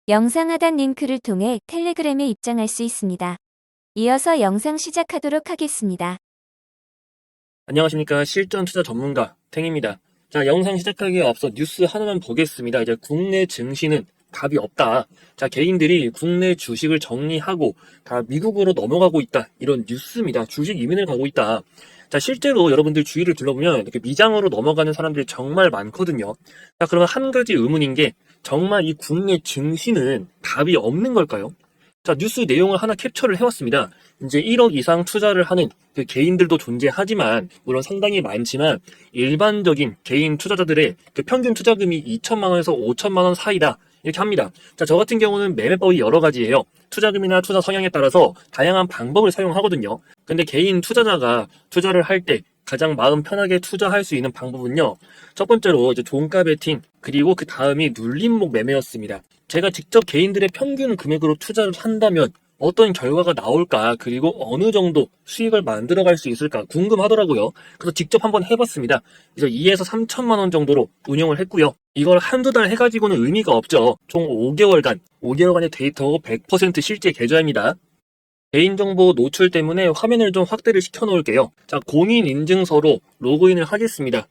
영상 하단 링크를 통해 텔레그램에 입장할 수 있습니다. 이어서 영상 시작하도록 하겠습니다. 안녕하십니까. 실전 투자 전문가 탱입니다. 자, 영상 시작하기에 앞서 뉴스 하나만 보겠습니다. 이제 국내 증시는 답이 없다. 자, 개인들이 국내 주식을 정리하고 다 미국으로 넘어가고 있다. 이런 뉴스입니다. 주식 이민을 가고 있다. 자, 실제로 여러분들 주위를 둘러보면 이렇게 미장으로 넘어가는 사람들이 정말 많거든요. 자, 그러면 한 가지 의문인 게 정말 이 국내 증시는 답이 없는 걸까요? 자, 뉴스 내용을 하나 캡처를 해왔습니다. 이제 1억 이상 투자를 하는 그 개인들도 존재하지만, 물론 상당히 많지만, 일반적인 개인 투자자들의 그 평균 투자금이 2천만 원에서 5천만 원 사이다. 이렇게 합니다. 자, 저 같은 경우는 매매법이 여러 가지예요. 투자금이나 투자 성향에 따라서 다양한 방법을 사용하거든요. 근데 개인 투자자가 투자를 할 때 가장 마음 편하게 투자할 수 있는 방법은요. 첫 번째로 이제 종가 베팅, 그리고 그 다음이 눌림목 매매였습니다. 제가 직접 개인들의 평균 금액으로 투자를 한다면 어떤 결과가 나올까, 그리고 어느 정도 수익을 만들어갈 수 있을까 궁금하더라고요. 그래서 직접 한번 해봤습니다. 그래서 2에서 3천만 원 정도로 운영을 했고요. 이걸 한두 달 해가지고는 의미가 없죠. 총 5개월간의 데이터 100% 실제 계좌입니다. 개인정보 노출 때문에 화면을 좀 확대를 시켜 놓을게요. 자, 공인인증서로 로그인을 하겠습니다.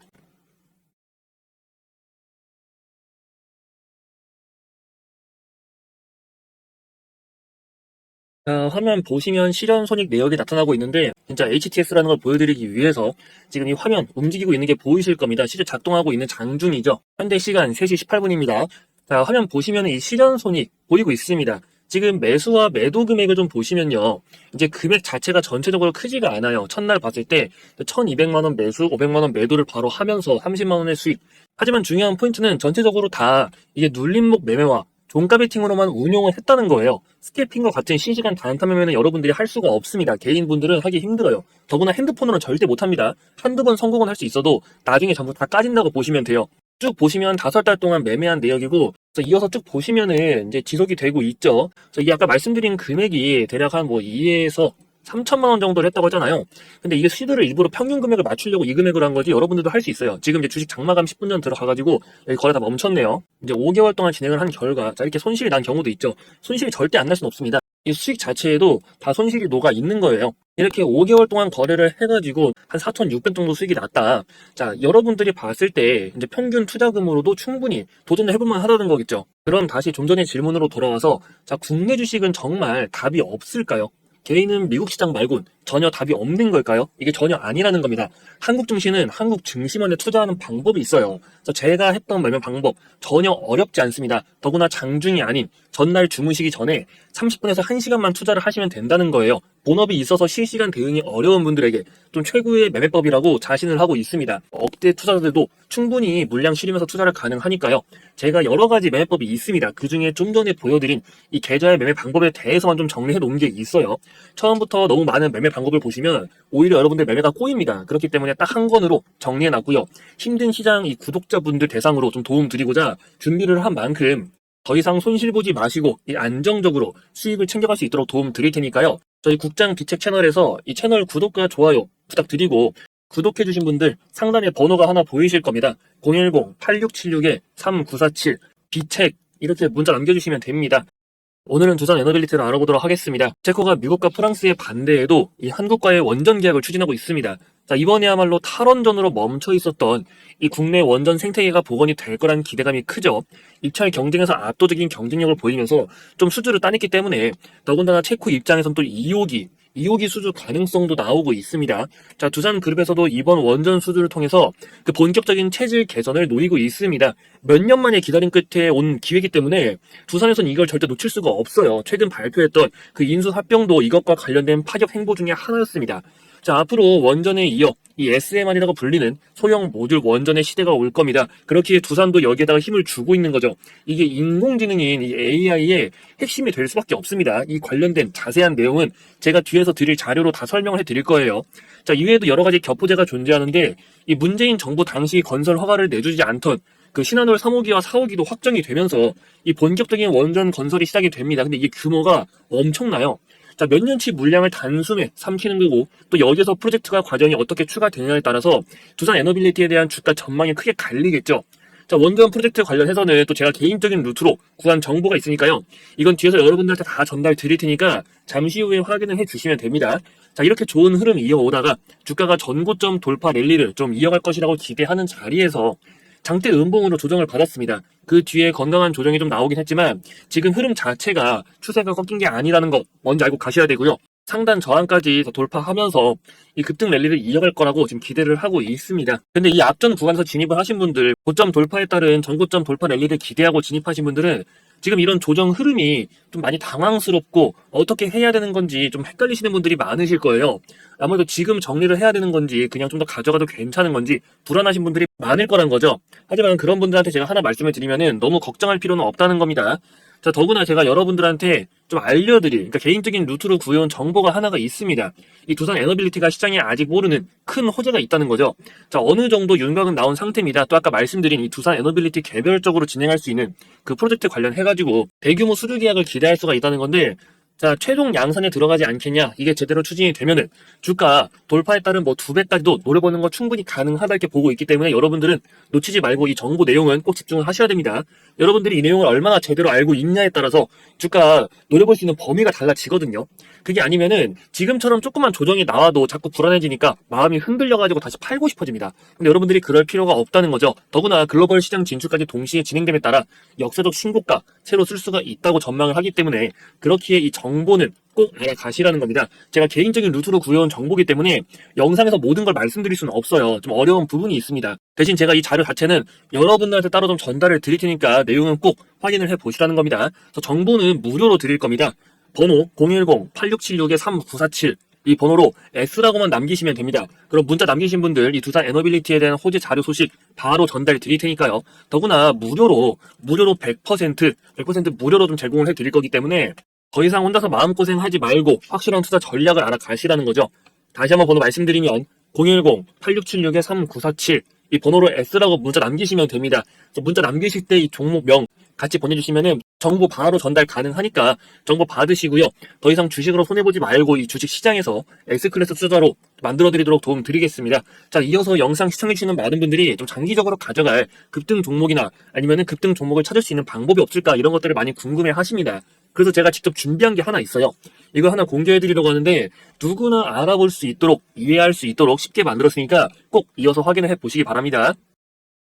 자, 화면 보시면 실현 손익 내역이 나타나고 있는데, 진짜 HTS라는 걸 보여드리기 위해서 지금 이 화면 움직이고 있는 게 보이실 겁니다. 실제 작동하고 있는 장중이죠. 현대 시간 3시 18분입니다. 자, 화면 보시면 이 실현 손익 보이고 있습니다. 지금 매수와 매도 금액을 좀 보시면요. 이제 금액 자체가 전체적으로 크지가 않아요. 첫날 봤을 때 1200만 원 매수, 500만 원 매도를 바로 하면서 30만 원의 수익. 하지만 중요한 포인트는 전체적으로 다 이게 눌림목 매매와 종가 베팅으로만 운용을 했다는 거예요. 스캐핑과 같은 실시간 단타 매매는 여러분들이 할 수가 없습니다. 개인분들은 하기 힘들어요. 더구나 핸드폰으로는 절대 못합니다. 한두 번 성공은 할 수 있어도 나중에 전부 다 까진다고 보시면 돼요. 쭉 보시면 5달 동안 매매한 내역이고, 이어서 쭉 보시면은 이제 지속이 되고 있죠. 이게 아까 말씀드린 금액이 대략 한 2에서 3천만 원 정도를 했다고 하잖아요. 근데 이게 시드를 일부러 평균 금액을 맞추려고 이 금액으로 한 거지, 여러분들도 할 수 있어요. 지금 이제 주식 장마감 10분 전 들어가가지고 여기 거래 다 멈췄네요. 이제 5개월 동안 진행을 한 결과, 자, 이렇게 손실이 난 경우도 있죠. 손실이 절대 안 날 수는 없습니다. 이 수익 자체에도 다 손실이 녹아 있는 거예요. 이렇게 5개월 동안 거래를 해가지고 한 4,600 정도 수익이 났다. 자, 여러분들이 봤을 때 이제 평균 투자금으로도 충분히 도전을 해볼만 하다는 거겠죠. 그럼 다시 좀 전에 질문으로 돌아와서, 자, 국내 주식은 정말 답이 없을까요? 개인은 미국 시장 말곤 전혀 답이 없는 걸까요? 이게 전혀 아니라는 겁니다. 한국 증시는 한국 증시만에 투자하는 방법이 있어요. 그래서 제가 했던 매매 방법 전혀 어렵지 않습니다. 더구나 장중이 아닌 전날 주무시기 전에 30분에서 1시간만 투자를 하시면 된다는 거예요. 본업이 있어서 실시간 대응이 어려운 분들에게 좀 최고의 매매법이라고 자신을 하고 있습니다. 억대 투자자들도 충분히 물량 실으면서 투자를 가능하니까요. 제가 여러 가지 매매법이 있습니다. 그 중에 좀 전에 보여드린 이 계좌의 매매 방법에 대해서만 좀 정리해 놓은 게 있어요. 처음부터 너무 많은 매매 방법을 보시면 오히려 여러분들 매매가 꼬입니다. 그렇기 때문에 딱 한 권으로 정리해 놨고요. 힘든 시장 이 구독자분들 대상으로 좀 도움 드리고자 준비를 한 만큼 더 이상 손실 보지 마시고 이 안정적으로 수익을 챙겨갈 수 있도록 도움 드릴 테니까요. 저희 국장 비책 채널에서 이 채널 구독과 좋아요 부탁드리고, 구독해주신 분들 상단에 번호가 하나 보이실 겁니다. 010-8676-3947 비책 이렇게 문자 남겨주시면 됩니다. 오늘은 두산 에너빌리티를 알아보도록 하겠습니다. 체코가 미국과 프랑스의 반대에도 이 한국과의 원전 계약을 추진하고 있습니다. 자, 이번에야말로 탈원전으로 멈춰 있었던 이 국내 원전 생태계가 복원이 될 거란 기대감이 크죠. 입찰 경쟁에서 압도적인 경쟁력을 보이면서 좀 수주를 따냈기 때문에, 더군다나 체코 입장에선 또 2호기 수주 가능성도 나오고 있습니다. 자, 두산그룹에서도 이번 원전 수주를 통해서 그 본격적인 체질 개선을 노리고 있습니다. 몇 년 만에 기다림 끝에 온 기회이기 때문에 두산에서는 이걸 절대 놓칠 수가 없어요. 최근 발표했던 그 인수 합병도 이것과 관련된 파격 행보 중에 하나였습니다. 자, 앞으로 원전에 이어 이 SMR이라고 불리는 소형 모듈 원전의 시대가 올 겁니다. 그렇기에 두산도 여기에다가 힘을 주고 있는 거죠. 이게 인공지능인 이 AI의 핵심이 될 수밖에 없습니다. 이 관련된 자세한 내용은 제가 뒤에서 드릴 자료로 다 설명을 해드릴 거예요. 자, 이외에도 여러 가지 격포제가 존재하는데, 이 문재인 정부 당시 건설 허가를 내주지 않던 그 신한울 3호기와 4호기도 확정이 되면서 이 본격적인 원전 건설이 시작이 됩니다. 근데 이게 규모가 엄청나요. 자, 몇 년치 물량을 단숨에 삼키는 거고, 또 여기서 프로젝트가 과정이 어떻게 추가되느냐에 따라서 두산 에너빌리티에 대한 주가 전망이 크게 갈리겠죠. 자, 원전 프로젝트 관련해서는 또 제가 개인적인 루트로 구한 정보가 있으니까요. 이건 뒤에서 여러분들한테 다 전달 드릴 테니까 잠시 후에 확인을 해 주시면 됩니다. 자, 이렇게 좋은 흐름 이어오다가 주가가 전고점 돌파 랠리를 좀 이어갈 것이라고 기대하는 자리에서 장대 음봉으로 조정을 받았습니다. 그 뒤에 건강한 조정이 좀 나오긴 했지만 지금 흐름 자체가 추세가 꺾인 게 아니라는 거 먼저 알고 가셔야 되고요. 상단 저항까지 더 돌파하면서 이 급등 랠리를 이어갈 거라고 지금 기대를 하고 있습니다. 근데 이 앞전 구간에서 진입을 하신 분들, 고점 돌파에 따른 전고점 돌파 랠리를 기대하고 진입하신 분들은 지금 이런 조정 흐름이 좀 많이 당황스럽고 어떻게 해야 되는 건지 좀 헷갈리시는 분들이 많으실 거예요. 아무래도 지금 정리를 해야 되는 건지 그냥 좀 더 가져가도 괜찮은 건지 불안하신 분들이 많을 거란 거죠. 하지만 그런 분들한테 제가 하나 말씀을 드리면은 너무 걱정할 필요는 없다는 겁니다. 자, 더구나 제가 여러분들한테 좀 알려드릴, 그러니까 개인적인 루트로 구해온 정보가 하나가 있습니다. 이 두산 에너빌리티가 시장에 아직 모르는 큰 호재가 있다는 거죠. 자, 어느 정도 윤곽은 나온 상태입니다. 또 아까 말씀드린 이 두산 에너빌리티 개별적으로 진행할 수 있는 그 프로젝트 관련해가지고 대규모 수주 계약을 기대할 수가 있다는 건데, 자, 최종 양산에 들어가지 않겠냐? 이게 제대로 추진이 되면은 주가 돌파에 따른 뭐 2배까지도 노려보는 거 충분히 가능하다 이렇게 보고 있기 때문에 여러분들은 놓치지 말고 이 정보 내용은 꼭 집중을 하셔야 됩니다. 여러분들이 이 내용을 얼마나 제대로 알고 있냐에 따라서 주가 노려볼 수 있는 범위가 달라지거든요. 그게 아니면은 지금처럼 조금만 조정이 나와도 자꾸 불안해지니까 마음이 흔들려가지고 다시 팔고 싶어집니다. 근데 여러분들이 그럴 필요가 없다는 거죠. 더구나 글로벌 시장 진출까지 동시에 진행됨에 따라 역사적 신고가 새로 쓸 수가 있다고 전망을 하기 때문에 그렇기에 이 정보는 꼭 알아가시라는 겁니다. 제가 개인적인 루트로 구해온 정보이기 때문에 영상에서 모든 걸 말씀드릴 수는 없어요. 좀 어려운 부분이 있습니다. 대신 제가 이 자료 자체는 여러분들한테 따로 좀 전달을 드릴 테니까 내용은 꼭 확인을 해보시라는 겁니다. 그래서 정보는 무료로 드릴 겁니다. 번호 010-8676-3947 이 번호로 S라고만 남기시면 됩니다. 그럼 문자 남기신 분들 이 두산 에너빌리티에 대한 호재 자료 소식 바로 전달 드릴 테니까요. 더구나 무료로 100% 무료로 좀 제공을 해 드릴 거기 때문에 더 이상 혼자서 마음고생하지 말고 확실한 투자 전략을 알아가시라는 거죠. 다시 한번 번호 말씀드리면 010-8676-3947 이 번호로 S라고 문자 남기시면 됩니다. 문자 남기실 때 이 종목명 같이 보내주시면은 정보 바로 전달 가능하니까 정보 받으시고요. 더 이상 주식으로 손해보지 말고 이 주식 시장에서 S클래스 투자로 만들어드리도록 도움 드리겠습니다. 자, 이어서 영상 시청해주시는 많은 분들이 좀 장기적으로 가져갈 급등 종목이나 아니면은 급등 종목을 찾을 수 있는 방법이 없을까 이런 것들을 많이 궁금해 하십니다. 그래서 제가 직접 준비한 게 하나 있어요. 이거 하나 공개해드리려고 하는데 누구나 알아볼 수 있도록 이해할 수 있도록 쉽게 만들었으니까 꼭 이어서 확인을 해보시기 바랍니다.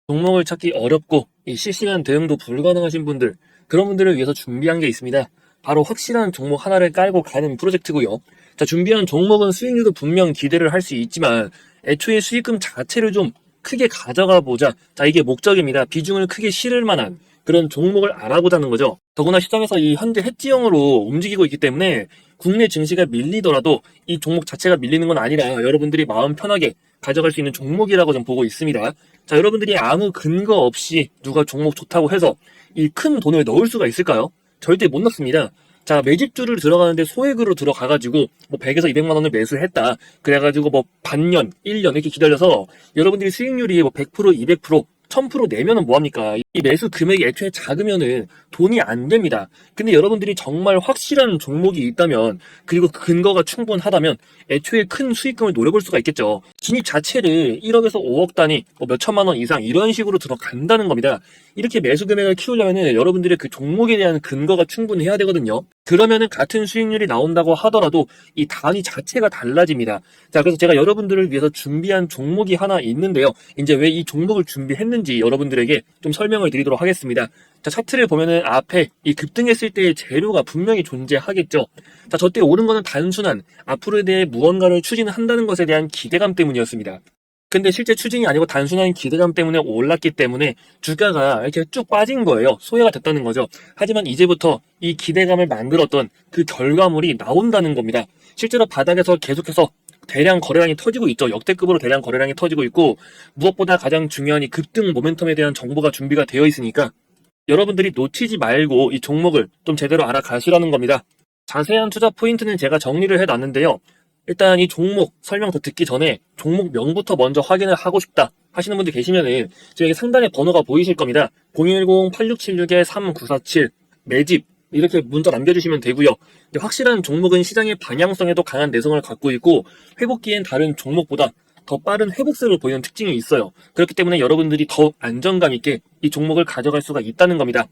종목을 찾기 어렵고 이 실시간 대응도 불가능하신 분들 그런 분들을 위해서 준비한 게 있습니다. 바로 확실한 종목 하나를 깔고 가는 프로젝트고요. 자, 준비한 종목은 수익률도 분명 기대를 할 수 있지만 애초에 수익금 자체를 좀 크게 가져가 보자. 자, 이게 목적입니다. 비중을 크게 실을 만한 그런 종목을 알아보자는 거죠. 더구나 시장에서 이 현재 해지형으로 움직이고 있기 때문에 국내 증시가 밀리더라도 이 종목 자체가 밀리는 건 아니라 여러분들이 마음 편하게 가져갈 수 있는 종목이라고 좀 보고 있습니다. 자, 여러분들이 아무 근거 없이 누가 종목 좋다고 해서 이 큰 돈을 넣을 수가 있을까요? 절대 못 넣습니다. 자, 매집주를 들어가는데 소액으로 들어가가지고 뭐 100에서 200만 원을 매수했다. 그래가지고 뭐 반년, 1년 이렇게 기다려서 여러분들이 수익률이 뭐 100%, 200%, 1000% 내면은 뭐합니까? 이 매수 금액이 애초에 작으면은 돈이 안 됩니다. 근데 여러분들이 정말 확실한 종목이 있다면 그리고 근거가 충분하다면 애초에 큰 수익금을 노려볼 수가 있겠죠. 진입 자체를 1억에서 5억 단위, 뭐 몇천만 원 이상 이런 식으로 들어간다는 겁니다. 이렇게 매수 금액을 키우려면은 여러분들의 그 종목에 대한 근거가 충분해야 되거든요. 그러면은 같은 수익률이 나온다고 하더라도 이 단위 자체가 달라집니다. 자, 그래서 제가 여러분들을 위해서 준비한 종목이 하나 있는데요. 이제 왜 이 종목을 준비했는지 여러분들에게 좀 설명을 드리도록 하겠습니다. 자, 차트를 보면은 앞에 이 급등했을 때의 재료가 분명히 존재하겠죠. 자, 저때 오른 거는 단순한 앞으로에 대해 무언가를 추진한다는 것에 대한 기대감 때문이었습니다. 근데 실제 추진이 아니고 단순한 기대감 때문에 올랐기 때문에 주가가 이렇게 쭉 빠진 거예요. 소외가 됐다는 거죠. 하지만 이제부터 이 기대감을 만들었던 그 결과물이 나온다는 겁니다. 실제로 바닥에서 계속해서 대량 거래량이 터지고 있죠. 역대급으로 대량 거래량이 터지고 있고 무엇보다 가장 중요한 이 급등 모멘텀에 대한 정보가 준비가 되어 있으니까 여러분들이 놓치지 말고 이 종목을 좀 제대로 알아가시라는 겁니다. 자세한 투자 포인트는 제가 정리를 해놨는데요. 일단 이 종목 설명 더 듣기 전에 종목명부터 먼저 확인을 하고 싶다 하시는 분들 계시면은 저기 상단에 번호가 보이실 겁니다. 010-8676-3947 매집 이렇게 문자 남겨주시면 되고요. 확실한 종목은 시장의 방향성에도 강한 내성을 갖고 있고 회복기엔 다른 종목보다 더 빠른 회복세를 보이는 특징이 있어요. 그렇기 때문에 여러분들이 더 안정감 있게 이 종목을 가져갈 수가 있다는 겁니다.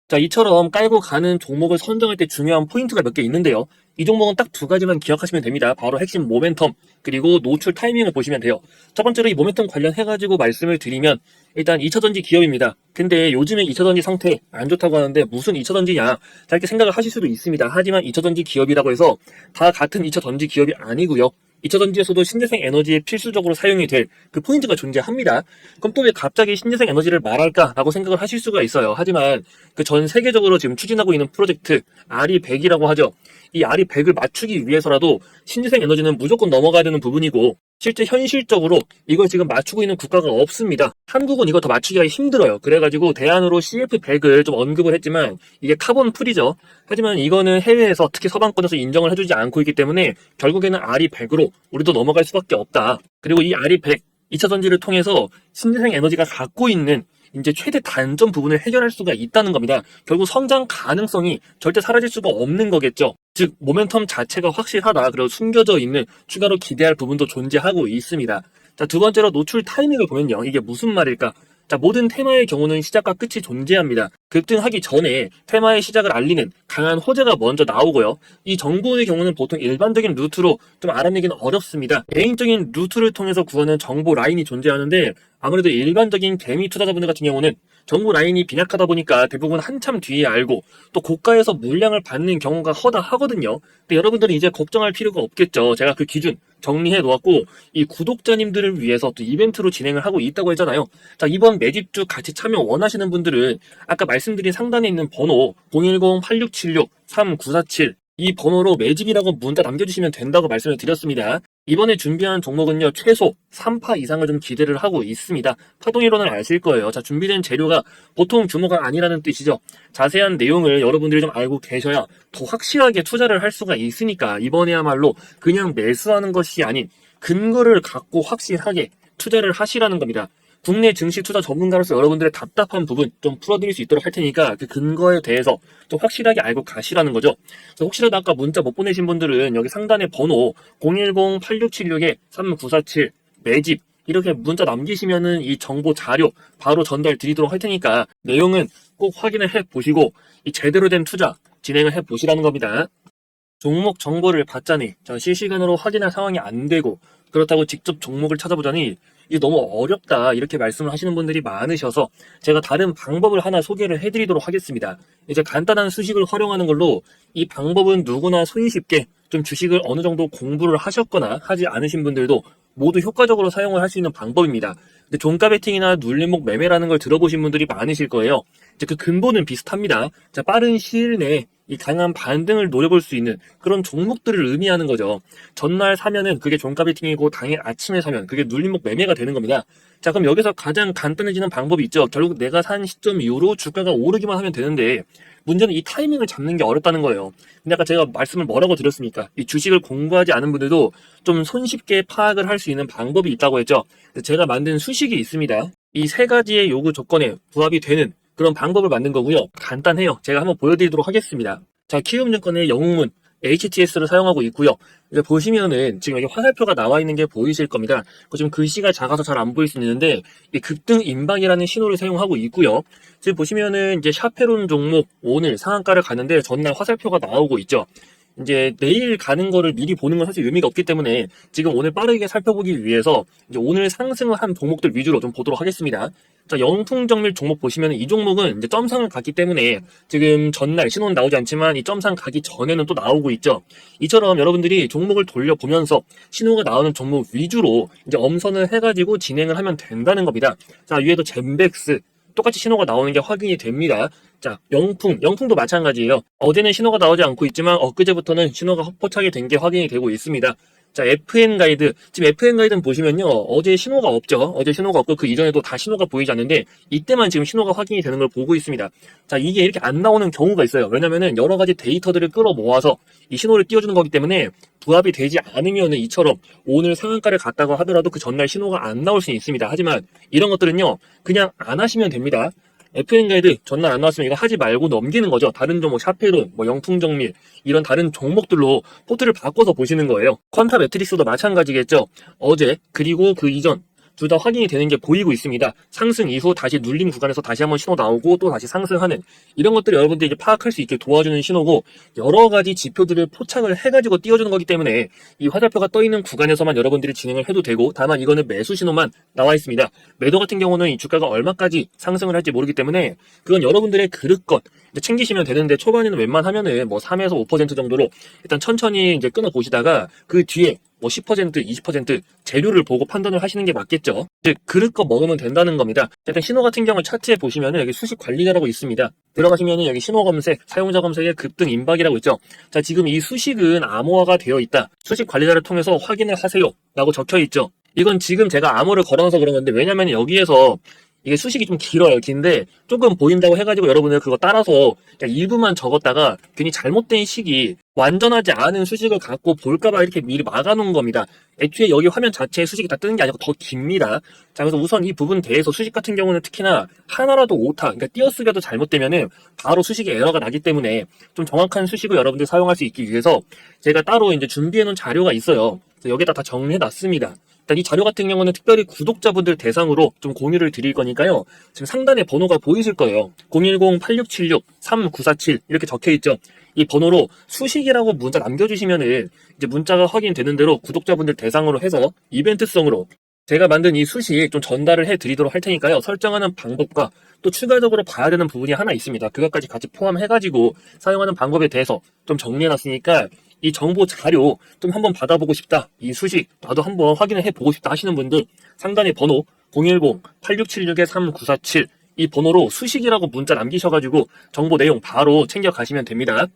자, 이처럼 깔고 가는 종목을 선정할 때 중요한 포인트가 몇 개 있는데요. 이 종목은 딱 두 가지만 기억하시면 됩니다. 바로 핵심 모멘텀, 그리고 노출 타이밍을 보시면 돼요. 첫 번째로 이 모멘텀 관련해가지고 말씀을 드리면, 일단 2차전지 기업입니다. 근데 요즘에 2차전지 상태 안 좋다고 하는데 무슨 2차전지냐? 자, 이렇게 생각을 하실 수도 있습니다. 하지만 2차전지 기업이라고 해서 다 같은 2차전지 기업이 아니고요. 2차전지에서도 신재생 에너지에 필수적으로 사용이 될 그 포인트가 존재합니다. 그럼 또 왜 갑자기 신재생 에너지를 말할까라고 생각을 하실 수가 있어요. 하지만 그 전 세계적으로 지금 추진하고 있는 프로젝트 RE100이라고 하죠. 이 RE100을 맞추기 위해서라도 신재생 에너지는 무조건 넘어가야 되는 부분이고, 실제 현실적으로 이걸 지금 맞추고 있는 국가가 없습니다. 한국은 이거 더 맞추기가 힘들어요. 그래가지고 대안으로 CF100을 좀 언급을 했지만 이게 카본 풀이죠. 하지만 이거는 해외에서, 특히 서방권에서 인정을 해주지 않고 있기 때문에 결국에는 RE100으로 우리도 넘어갈 수밖에 없다. 그리고 이 RE100 2차전지를 통해서 신재생 에너지가 갖고 있는 이제 최대 단점 부분을 해결할 수가 있다는 겁니다. 결국 성장 가능성이 절대 사라질 수가 없는 거겠죠. 즉 모멘텀 자체가 확실하다. 그리고 숨겨져 있는 추가로 기대할 부분도 존재하고 있습니다. 자, 두 번째로 노출 타이밍을 보면요. 이게 무슨 말일까? 자, 모든 테마의 경우는 시작과 끝이 존재합니다. 급등하기 전에 테마의 시작을 알리는 강한 호재가 먼저 나오고요. 이 정보의 경우는 보통 일반적인 루트로 좀 알아내기는 어렵습니다. 개인적인 루트를 통해서 구하는 정보 라인이 존재하는데, 아무래도 일반적인 개미 투자자분들 같은 경우는 정보 라인이 빈약하다 보니까 대부분 한참 뒤에 알고 또 고가에서 물량을 받는 경우가 허다하거든요. 근데 여러분들은 이제 걱정할 필요가 없겠죠. 제가 그 기준 정리해 놓았고, 이 구독자님들을 위해서 또 이벤트로 진행을 하고 있다고 했잖아요. 자, 이번 매집주 같이 참여 원하시는 분들은 아까 말씀드린 상단에 있는 번호 010-8676-3947 이 번호로 매집이라고 문자 남겨주시면 된다고 말씀을 드렸습니다. 이번에 준비한 종목은요, 최소 3파 이상을 좀 기대를 하고 있습니다. 파동이론을 아실 거예요. 자, 준비된 재료가 보통 규모가 아니라는 뜻이죠. 자세한 내용을 여러분들이 좀 알고 계셔야 더 확실하게 투자를 할 수가 있으니까 이번에야말로 그냥 매수하는 것이 아닌 근거를 갖고 확실하게 투자를 하시라는 겁니다. 국내 증시 투자 전문가로서 여러분들의 답답한 부분 좀 풀어드릴 수 있도록 할 테니까 그 근거에 대해서 좀 확실하게 알고 가시라는 거죠. 혹시라도 아까 문자 못 보내신 분들은 여기 상단에 번호 010-8676-3947 매집 이렇게 문자 남기시면은 이 정보 자료 바로 전달 드리도록 할 테니까 내용은 꼭 확인을 해 보시고 이 제대로 된 투자 진행을 해 보시라는 겁니다. 종목 정보를 받자니 실시간으로 확인할 상황이 안 되고, 그렇다고 직접 종목을 찾아보자니 이게 너무 어렵다 이렇게 말씀을 하시는 분들이 많으셔서 제가 다른 방법을 하나 소개를 해드리도록 하겠습니다. 이제 간단한 수식을 활용하는 걸로 이 방법은 누구나 손쉽게 좀 주식을 어느 정도 공부를 하셨거나 하지 않으신 분들도 모두 효과적으로 사용을 할 수 있는 방법입니다. 근데 종가 베팅이나 눌림목 매매라는 걸 들어보신 분들이 많으실 거예요. 이제 그 근본은 비슷합니다. 자, 빠른 시일 내에 이 강한 반등을 노려볼 수 있는 그런 종목들을 의미하는 거죠. 전날 사면은 그게 종가 베팅이고 당일 아침에 사면 그게 눌림목 매매가 되는 겁니다. 자, 그럼 여기서 가장 간단해지는 방법이 있죠. 결국 내가 산 시점 이후로 주가가 오르기만 하면 되는데, 문제는 이 타이밍을 잡는 게 어렵다는 거예요. 근데 아까 제가 말씀을 뭐라고 드렸습니까? 이 주식을 공부하지 않은 분들도 좀 손쉽게 파악을 할 수 있는 방법이 있다고 했죠. 제가 만든 수식이 있습니다. 이 세 가지의 요구 조건에 부합이 되는 그런 방법을 만든 거고요. 간단해요. 제가 한번 보여드리도록 하겠습니다. 자, 키움증권의 영웅문 HTS를 사용하고 있고요. 이제 보시면은 지금 여기 화살표가 나와 있는 게 보이실 겁니다. 지금 글씨가 작아서 잘 안 보일 수 있는데 이 급등 임박이라는 신호를 사용하고 있고요. 지금 보시면은 이제 샤페론 종목 오늘 상한가를 가는데 전날 화살표가 나오고 있죠. 이제 내일 가는 거를 미리 보는 건 사실 의미가 없기 때문에 지금 오늘 빠르게 살펴보기 위해서 이제 오늘 상승을 한 종목들 위주로 좀 보도록 하겠습니다. 자, 영풍정밀 종목 보시면 이 종목은 이제 점상을 갔기 때문에 지금 전날 신호는 나오지 않지만 이 점상 가기 전에는 또 나오고 있죠. 이처럼 여러분들이 종목을 돌려보면서 신호가 나오는 종목 위주로 이제 엄선을 해가지고 진행을 하면 된다는 겁니다. 자, 위에도 젠백스 똑같이 신호가 나오는 게 확인이 됩니다. 자, 영풍도 마찬가지예요. 어제는 신호가 나오지 않고 있지만 엊그제부터는 신호가 헛포착이 된 게 확인이 되고 있습니다. 자, FN 가이드. 지금 FN 가이드는 보시면요. 어제 신호가 없죠. 어제 신호가 없고 그 이전에도 다 신호가 보이지 않는데 이때만 지금 신호가 확인이 되는 걸 보고 있습니다. 자, 이게 이렇게 안 나오는 경우가 있어요. 왜냐면은 여러 가지 데이터들을 끌어모아서 이 신호를 띄워주는 거기 때문에 부합이 되지 않으면은 이처럼 오늘 상한가를 갔다고 하더라도 그 전날 신호가 안 나올 수 있습니다. 하지만 이런 것들은요. 그냥 안 하시면 됩니다. FN 가이드 전날 안 나왔으면 이거 하지 말고 넘기는 거죠. 다른 종목 샤페론, 뭐 영풍정밀 이런 다른 종목들로 포트를 바꿔서 보시는 거예요. 퀀타 매트릭스도 마찬가지겠죠. 어제 그리고 그 이전 둘 다 확인이 되는 게 보이고 있습니다. 상승 이후 다시 눌린 구간에서 다시 한번 신호 나오고 또 다시 상승하는 이런 것들이 여러분들이 이제 파악할 수 있게 도와주는 신호고 여러 가지 지표들을 포착을 해가지고 띄워주는 거기 때문에 이 화살표가 떠 있는 구간에서만 여러분들이 진행을 해도 되고 다만 이거는 매수 신호만 나와 있습니다. 매도 같은 경우는 이 주가가 얼마까지 상승을 할지 모르기 때문에 그건 여러분들의 그릇것 이제 챙기시면 되는데 초반에는 웬만하면은 뭐 3에서 5% 정도로 일단 천천히 이제 끊어 보시다가 그 뒤에 뭐 10%, 20% 재료를 보고 판단을 하시는 게 맞겠죠. 즉 그릇껏 먹으면 된다는 겁니다. 일단 신호 같은 경우 차트에 보시면은 여기 수식 관리자라고 있습니다. 들어가시면은 여기 신호 검색, 사용자 검색의 급등 임박이라고 있죠. 자, 지금 이 수식은 암호화가 되어 있다. 수식 관리자를 통해서 확인을 하세요. 라고 적혀 있죠. 이건 지금 제가 암호를 걸어놔서 그런 건데 왜냐면 여기에서 이게 수식이 좀 길어요. 긴데 조금 보인다고 해가지고 여러분들 그거 따라서 그냥 일부만 적었다가 괜히 잘못된 식이 완전하지 않은 수식을 갖고 볼까봐 이렇게 미리 막아놓은 겁니다. 애초에 여기 화면 자체에 수식이 다 뜨는 게 아니고 더 깁니다. 자, 그래서 우선 이 부분 대해서 수식 같은 경우는 특히나 하나라도 오타, 그러니까 띄어쓰기라도 잘못되면은 바로 수식에 에러가 나기 때문에 좀 정확한 수식을 여러분들이 사용할 수 있기 위해서 제가 따로 이제 준비해놓은 자료가 있어요. 그래서 여기다 다 정리해놨습니다. 일단 이 자료 같은 경우는 특별히 구독자분들 대상으로 좀 공유를 드릴 거니까요. 지금 상단에 번호가 보이실 거예요. 010-8676-3947 이렇게 적혀 있죠. 이 번호로 수식이라고 문자 남겨주시면은 이제 문자가 확인되는 대로 구독자분들 대상으로 해서 이벤트성으로 제가 만든 이 수식 좀 전달을 해드리도록 할 테니까요. 설정하는 방법과 또 추가적으로 봐야 되는 부분이 하나 있습니다. 그것까지 같이 포함해가지고 사용하는 방법에 대해서 좀 정리해놨으니까 이 정보 자료 좀 한번 받아보고 싶다. 이 수식 나도 한번 확인을 해보고 싶다 하시는 분들 상단에 번호 010-8676-3947 이 번호로 수식이라고 문자 남기셔가지고 정보 내용 바로 챙겨가시면 됩니다.